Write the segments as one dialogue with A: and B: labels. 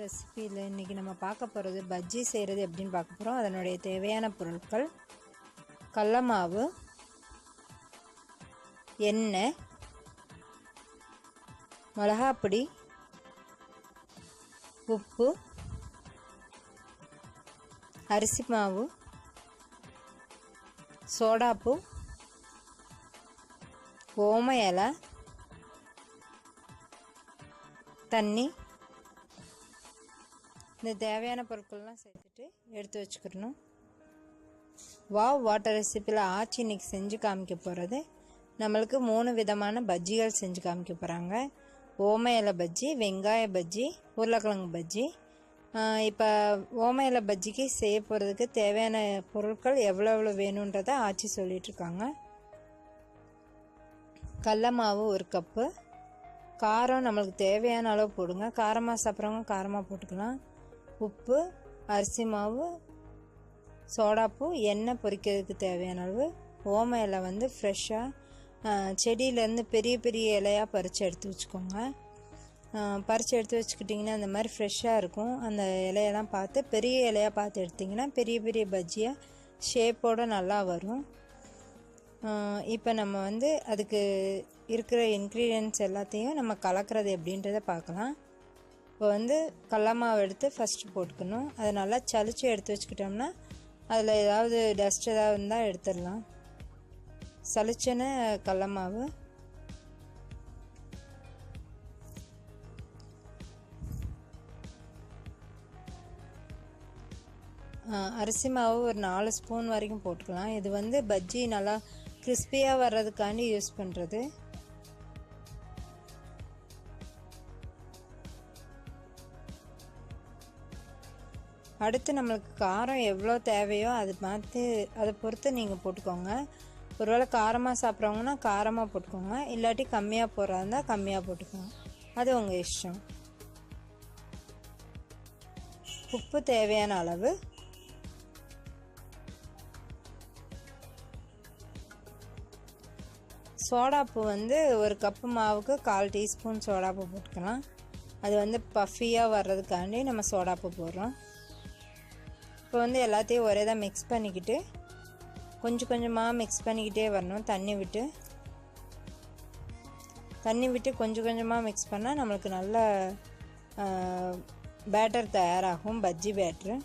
A: ரெசிபியில் இன்றைக்கி நம்ம பார்க்க போகிறது பஜ்ஜி செய்கிறது எப்படின்னு பார்க்க போகிறோம். அதனுடைய தேவையான பொருட்கள் கடல மாவு, எண்ணெய், மிளகாப்பொடி, உப்பு, அரிசி மாவு, சோடாப்பு, ஓம இலை, தண்ணி. இந்த தேவையான பொருட்கள்லாம் சேர்த்துட்டு எடுத்து வச்சுக்கணும். வாட்டர் ரெசிப்பியில் ஆச்சி இன்றைக்கி செஞ்சு காமிக்க போகிறது நம்மளுக்கு 3 விதமான பஜ்ஜிகள் செஞ்சு காமிக்க போகிறாங்க. ஓம இலை பஜ்ஜி, வெங்காய பஜ்ஜி, உருளைக்கிழங்கு பஜ்ஜி. இப்போ ஓம இலை பஜ்ஜிக்கு செய்ய போகிறதுக்கு தேவையான பொருட்கள் எவ்வளோ வேணுன்றதை ஆச்சி சொல்லிகிட்ருக்காங்க. கடல மாவு 1 கப்பு, காரம் நம்மளுக்கு தேவையான அளவு போடுங்க. காரமாக சாப்பிட்றவங்க காரமாக போட்டுக்கலாம். உப்பு, அரிசி மாவு, சோடாப்பு, எண்ணெய் பொரிக்கிறதுக்கு தேவையான அளவு. ஓம இலை வந்து ஃப்ரெஷ்ஷாக செடியிலேருந்து பெரிய பெரிய இலையாக பறித்து எடுத்து வச்சுக்கோங்க. பறித்து எடுத்து வச்சுக்கிட்டிங்கன்னா அந்த மாதிரி ஃப்ரெஷ்ஷாக இருக்கும். அந்த இலையெல்லாம் பார்த்து பெரிய இலையாக பார்த்து எடுத்திங்கன்னா பெரிய பெரிய பஜ்ஜியாக ஷேப்போடு நல்லா வரும். இப்போ நம்ம வந்து அதுக்கு இருக்கிற இன்க்ரீடியன்ட்ஸ் எல்லாத்தையும் நம்ம கலக்கிறது எப்படின்றத பார்க்கலாம். இப்போ வந்து கடல மாவு எடுத்து ஃபஸ்ட்டு போட்டுக்கணும். அதை நல்லா சலிச்சு எடுத்து வச்சுக்கிட்டோம்னா அதில் ஏதாவது டஸ்ட் ஏதாவது இருந்தால் எடுத்துடலாம். சலிச்சன கடல மாவு, அரிசி மாவு ஒரு 4 ஸ்பூன் வரைக்கும் போட்டுக்கலாம். இது வந்து பஜ்ஜி நல்லா கிறிஸ்பியாக வர்றதுக்காண்டி யூஸ் பண்ணுறது. அடுத்து நம்மளுக்கு காரம் எவ்வளோ தேவையோ அதை பொறுத்து நீங்கள் போட்டுக்கோங்க. ஒருவேளை காரமாக சாப்பிட்றவங்கன்னா காரமாக போட்டுக்கோங்க, இல்லாட்டி கம்மியாக போடுறதா இருந்தால் கம்மியாக போட்டுக்கோங்க. அது உங்கள் இஷ்டம். உப்பு தேவையான அளவு, சோடாப்பு வந்து 1 கப்பு மாவுக்கு 1/4 டீஸ்பூன் சோடாப்பு போட்டுக்கலாம். அது வந்து பஃபியாக வர்றதுக்காண்டி நம்ம சோடாப்பு போடுறோம். இப்போ வந்து எல்லாத்தையும் ஒரே தான் மிக்ஸ் பண்ணிக்கிட்டு கொஞ்சம் கொஞ்சமாக மிக்ஸ் பண்ணிக்கிட்டே வரணும். தண்ணி விட்டு கொஞ்சம் கொஞ்சமாக மிக்ஸ் பண்ணால் நம்மளுக்கு நல்ல பேட்டர் தயாராகும், பஜ்ஜி பேட்ரு.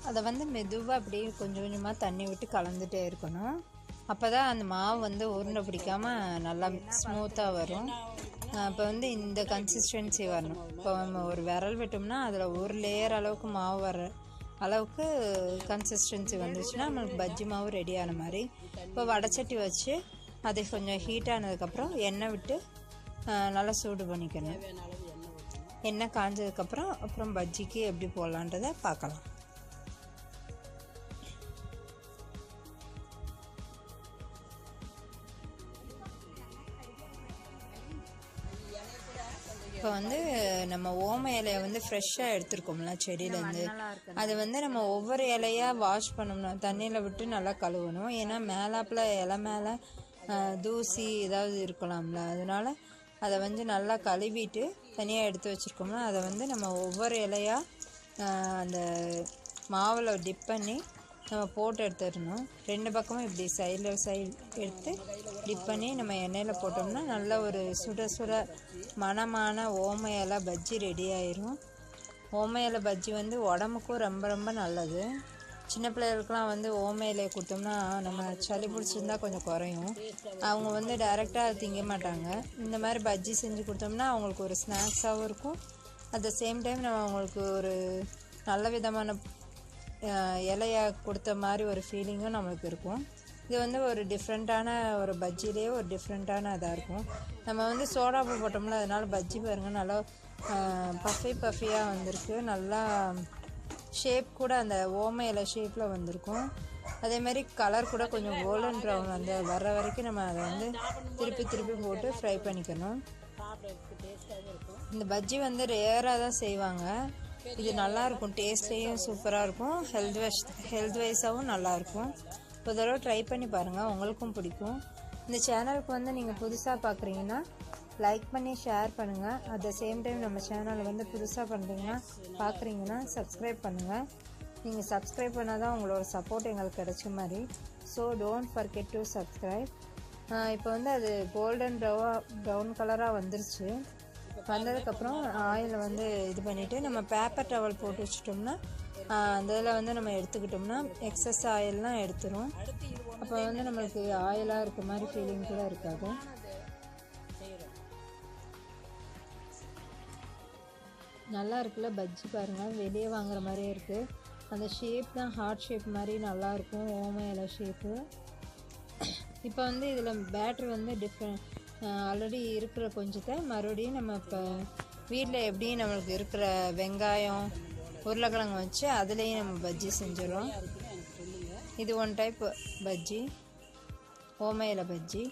A: அதை வந்து மெதுவாக அப்படியே கொஞ்சம் கொஞ்சமாக தண்ணி விட்டு கலந்துகிட்டே இருக்கணும். அப்போ தான் அந்த மாவு வந்து உருண்டை பிடிக்காமல் நல்லா ஸ்மூத்தாக வரும். இப்போ வந்து இந்த கன்சிஸ்டன்சி வரணும். இப்போ நம்ம ஒரு விரல் விட்டோம்னா அதில் ஒரு லேயர் அளவுக்கு மாவு வர அளவுக்கு கன்சிஸ்டன்சி வந்துச்சுன்னா நம்மளுக்கு பஜ்ஜி மாவு ரெடி ஆன மாதிரி. இப்போ வடைச்சட்டி வச்சு அது கொஞ்சம் ஹீட் ஆனதுக்கப்புறம் எண்ணெய் விட்டு நல்லா சூடு பண்ணிக்கணும். எண்ணெய் காஞ்சதுக்கப்புறம் அப்புறம் பஜ்ஜிக்கு எப்படி போடலான்றதை பார்க்கலாம். இப்போ வந்து நம்ம ஓம இலையை வந்து ஃப்ரெஷ்ஷாக எடுத்துருக்கோம்ல செடியிலேருந்து, அது வந்து நம்ம ஒவ்வொரு இலையாக வாஷ் பண்ணோம்னா தண்ணியில் விட்டு நல்லா கழுவணும். ஏன்னா மேலாப்பில் இலை மேலே தூசி ஏதாவது இருக்கலாம்ல, அதனால் அதை வந்து நல்லா கழுவிட்டு தனியாக எடுத்து வச்சுருக்கோம்னா அதை வந்து நம்ம ஒவ்வொரு இலையாக அந்த மாவில் டிப் பண்ணி நம்ம போட்டு எடுத்துடணும். 2 பக்கமும் இப்படி சைடு எடுத்து டிப் பண்ணி நம்ம எண்ணெயில் போட்டோம்னா நல்ல ஒரு சுட மணமான ஓம இலை பஜ்ஜி ரெடி ஆயிரும். ஓம இலை பஜ்ஜி வந்து உடம்புக்கும் ரொம்ப ரொம்ப நல்லது. சின்ன பிள்ளைகளுக்கெலாம் வந்து ஓம இலையை கொடுத்தோம்னா நம்ம சளி பிடிச்சிருந்தா கொஞ்சம் குறையும். அவங்க வந்து டைரெக்டாக திங்க மாட்டாங்க. இந்த மாதிரி பஜ்ஜி செஞ்சு கொடுத்தோம்னா அவங்களுக்கு ஒரு ஸ்நாக்ஸாகவும் இருக்கும். அட் த சேம் டைம் நம்ம அவங்களுக்கு ஒரு நல்ல விதமான இலையை கொடுத்த மாதிரி ஒரு ஃபீலிங்கும் நம்மளுக்கு இருக்கும். இது வந்து ஒரு டிஃப்ரெண்ட்டான ஒரு பஜ்ஜிலே ஒரு டிஃப்ரெண்ட்டான இதாக இருக்கும். நம்ம வந்து சோடாப்பு போட்டோம்னா அதனால் பஜ்ஜி பாருங்கள் நல்லா பஃபியாக வந்திருக்கு. நல்லா ஷேப் கூட அந்த ஓம இலை ஷேப்பில் வந்திருக்கும். அதேமாதிரி கலர் கூட கொஞ்சம் கோல்டன் ப்ரௌன் வந்து வர்ற வரைக்கும் நம்ம அதை வந்து திருப்பி போட்டு ஃப்ரை பண்ணிக்கணும். இந்த பஜ்ஜி வந்து ரேராக தான் செய்வாங்க. இது நல்லாயிருக்கும், டேஸ்ட்லேயும் சூப்பராக இருக்கும், ஹெல்த் வைஸாகவும் நல்லாயிருக்கும். ஒரு தடவை ட்ரை பண்ணி பாருங்கள், உங்களுக்கும் பிடிக்கும். இந்த சேனலுக்கு வந்து நீங்கள் புதுசாக பார்க்குறீங்கன்னா லைக் பண்ணி ஷேர் பண்ணுங்கள். அட் த சேம் டைம் நம்ம சேனலை வந்து புதுசாக பண்ணுறீங்கன்னா பார்க்குறீங்கன்னா சப்ஸ்கிரைப் பண்ணுங்கள். நீங்கள் சப்ஸ்கிரைப் பண்ணால் தான் உங்களோட சப்போர்ட் எங்களுக்கு கிடைச்ச மாதிரி. So don't forget to subscribe. இப்போ வந்து அது கோல்டன் ப்ரௌன் கலராக வந்துருச்சு. வந்ததுக்கப்புறம் ஆயில் வந்து இது பண்ணிவிட்டு நம்ம பேப்பர் டவல் போட்டு வச்சுட்டோம்னா அந்த இதில் வந்து நம்ம எடுத்துக்கிட்டோம்னா எக்ஸஸ் ஆயிலெலாம் எடுத்துரும். அப்போ வந்து நம்மளுக்கு ஆயிலாக இருக்க மாதிரி ஃபீலிங் கூட இருக்காது. நல்லா இருக்குல்ல பஜ்ஜி பாருங்கள், வெளியே வாங்குற மாதிரியே இருக்குது. அந்த ஷேப் தான் ஹார்ட் ஷேப் மாதிரி நல்லாயிருக்கும், ஓம இலை ஷேப்பு. இப்போ வந்து இதில் பேட்ரு வந்து ஆல்ரெடி இருக்கிற கொஞ்சத்தை மறுபடியும் நம்ம இப்போ வீட்டில் எப்படியும் நம்மளுக்கு இருக்கிற வெங்காயம் உருளைக்கிழங்கு வச்சு அதுலேயும் நம்ம பஜ்ஜி செஞ்சிடும். இது ஒன் டைப் பஜ்ஜி, ஓம இலை பஜ்ஜி.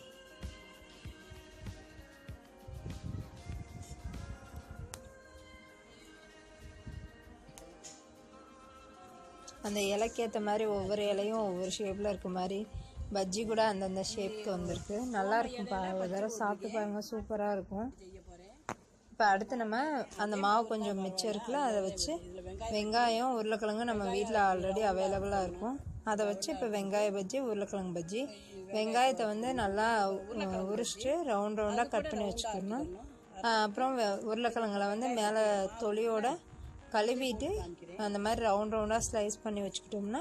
A: அந்த இலைக்கேற்ற மாதிரி ஒவ்வொரு இலையும் ஒவ்வொரு ஷேப்பில் இருக்க மாதிரி பஜ்ஜி கூட அந்தந்த ஷேப்புக்கு வந்திருக்கு. நல்லாயிருக்கும். ஒரு தடவை சாப்பிட்டு பாருங்கள், சூப்பராக இருக்கும். இப்போ அடுத்து நம்ம அந்த மாவு கொஞ்சம் மிச்சம் இருக்குல்ல, அதை வச்சு வெங்காயம் உருளைக்கிழங்கு நம்ம வீட்டில் ஆல்ரெடி அவைலபிளாக இருக்கும், அதை வச்சு இப்போ வெங்காய பஜ்ஜி உருளைக்கிழங்கு பஜ்ஜி. வெங்காயத்தை வந்து நல்லா உரிச்சிட்டு ரவுண்டாக கட் பண்ணி வச்சுக்கணும். அப்புறம் உருளைக்கிழங்குல வந்து மேலே தொலியோட கழுவிட்டு அந்த மாதிரி ரவுண்டாக ஸ்லைஸ் பண்ணி வச்சுக்கிட்டோம்னா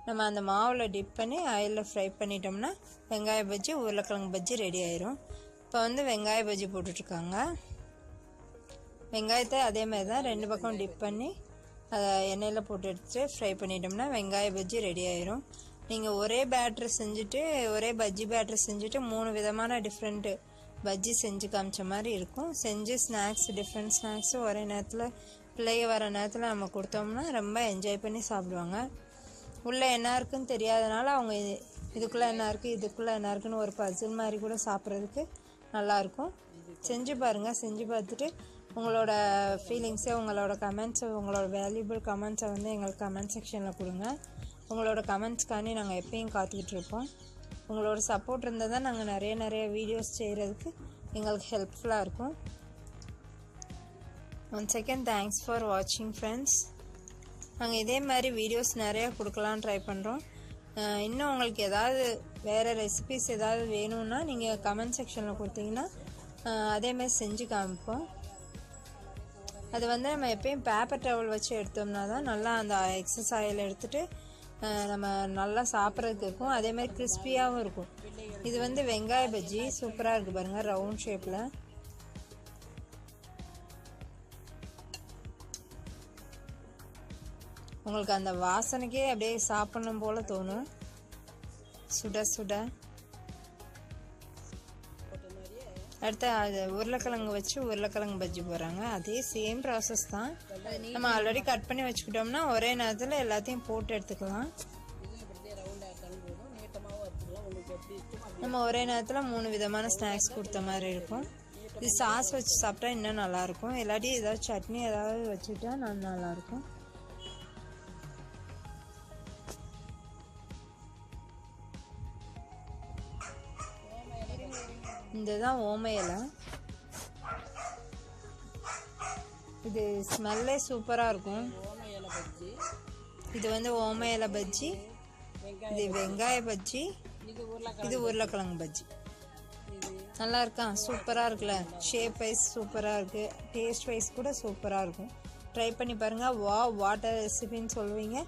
A: நம்ம அந்த மாவில் டிப் பண்ணி ஆயிலில் ஃப்ரை பண்ணிட்டோம்னா வெங்காய பஜ்ஜி உருளைக்கிழங்கு பஜ்ஜி ரெடி ஆயிரும். இப்போ வந்து வெங்காய பஜ்ஜி போட்டுட்ருக்காங்க. வெங்காயத்தை அதே மாதிரி தான் 2 பக்கம் டிப் பண்ணி அதை எண்ணெயில் போட்டு எடுத்துட்டு ஃப்ரை பண்ணிட்டோம்னா வெங்காய பஜ்ஜி ரெடி ஆயிரும். நீங்கள் ஒரே பேட்ரு செஞ்சுட்டு ஒரே பஜ்ஜி பேட்ரு செஞ்சுட்டு 3 விதமான டிஃப்ரெண்ட்டு பஜ்ஜி செஞ்சு காமிச்ச மாதிரி இருக்கும். செஞ்சு டிஃப்ரெண்ட் ஸ்நாக்ஸு ஒரே நேரத்தில் பிள்ளைங்க வர நேரத்தில் நம்ம கொடுத்தோம்னா ரொம்ப என்ஜாய் பண்ணி சாப்பிடுவாங்க. உள்ளே என்ன இருக்குன்னு தெரியாதனால அவங்க இதுக்குள்ளே என்ன இருக்குது இதுக்குள்ளே என்ன இருக்குன்னு ஒரு பசில் மாதிரி கூட சாப்பிட்றதுக்கு நல்லாயிருக்கும். செஞ்சு பாருங்கள். செஞ்சு பார்த்துட்டு உங்களோட ஃபீலிங்ஸை, உங்களோட கமெண்ட்ஸை, உங்களோட வேல்யூபிள் கமெண்ட்ஸை வந்து எங்களுக்கு கமெண்ட் செக்ஷனில் கொடுங்க. உங்களோட கமெண்ட்ஸ்க்காண்டி நாங்கள் எப்பயும் காத்துக்கிட்டு இருப்போம். உங்களோட சப்போர்ட் இருந்தால் தான் நாங்கள் நிறைய வீடியோஸ் செய்கிறதுக்கு எங்களுக்கு ஹெல்ப்ஃபுல்லாக இருக்கும். ஒன்ஸ் அகேன் தேங்க்ஸ் ஃபார் வாட்சிங் ஃப்ரெண்ட்ஸ். நாங்கள் இதே மாதிரி வீடியோஸ் நிறையா கொடுக்கலான்னு ட்ரை பண்ணுறோம். இன்னும் உங்களுக்கு ஏதாவது வேறு ரெசிபிஸ் ஏதாவது வேணும்னா நீங்கள் கமெண்ட் செக்ஷனில் கொடுத்தீங்கன்னா அதேமாதிரி செஞ்சு காமிப்போம். அது வந்து நம்ம எப்பயும் பேப்பர் டவல் வச்சு எடுத்தோம்னா தான் நல்லா அந்த எக்ஸஸ் ஆயில் எடுத்துகிட்டு நம்ம நல்லா சாப்பிட்றதுக்கு இருக்கும். அதேமாதிரி கிறிஸ்பியாகவும் இருக்கும். இது வந்து வெங்காய பஜ்ஜி சூப்பராக இருக்குது பாருங்கள், ரவுண்ட் ஷேப்பில். உங்களுக்கு அந்த வாசனைக்கே அப்படியே சாப்பிடணும் போல தோணும், சுட சுட. அடுத்து அது உருளைக்கிழங்கு வச்சு உருளைக்கிழங்கு பஜ்ஜி போடுறாங்க. அதே சேம் ப்ராசஸ் தான். நம்ம ஆல்ரெடி கட் பண்ணி வச்சுக்கிட்டோம்னா ஒரே நேரத்தில் எல்லாத்தையும் போட்டு எடுத்துக்கலாம். நம்ம ஒரே நேரத்தில் 3 விதமான ஸ்நாக்ஸ் கொடுத்த மாதிரி இருக்கும். இது சாஸ் வச்சு சாப்பிட்டா இன்னும் நல்லாயிருக்கும். இல்லாட்டி ஏதாவது சட்னி ஏதாவது வச்சுக்கிட்டா நல்லாயிருக்கும். இதுதான் ஓம இலை. இது ஸ்மெல்லே சூப்பராக இருக்கும். இது வந்து ஓம இலை பஜ்ஜி, இது வெங்காய பஜ்ஜி, இது உருளைக்கிழங்கு பஜ்ஜி. நல்லா இருக்கா? சூப்பராக இருக்குல்ல. ஷேப் வைஸ் சூப்பராக இருக்குது, டேஸ்ட் வைஸ் கூட சூப்பராக இருக்கும். ட்ரை பண்ணி பாருங்கள். வாட்டர் ரெசிபின்னு சொல்லுவீங்க.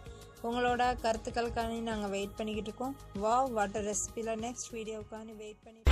A: உங்களோட கருத்துக்களுக்காண்டி நாங்கள் வெயிட் பண்ணிக்கிட்டு இருக்கோம். வாட்டர் ரெசிபியில் நெக்ஸ்ட் வீடியோவுக்காண்டி வெயிட் பண்ணிட்டு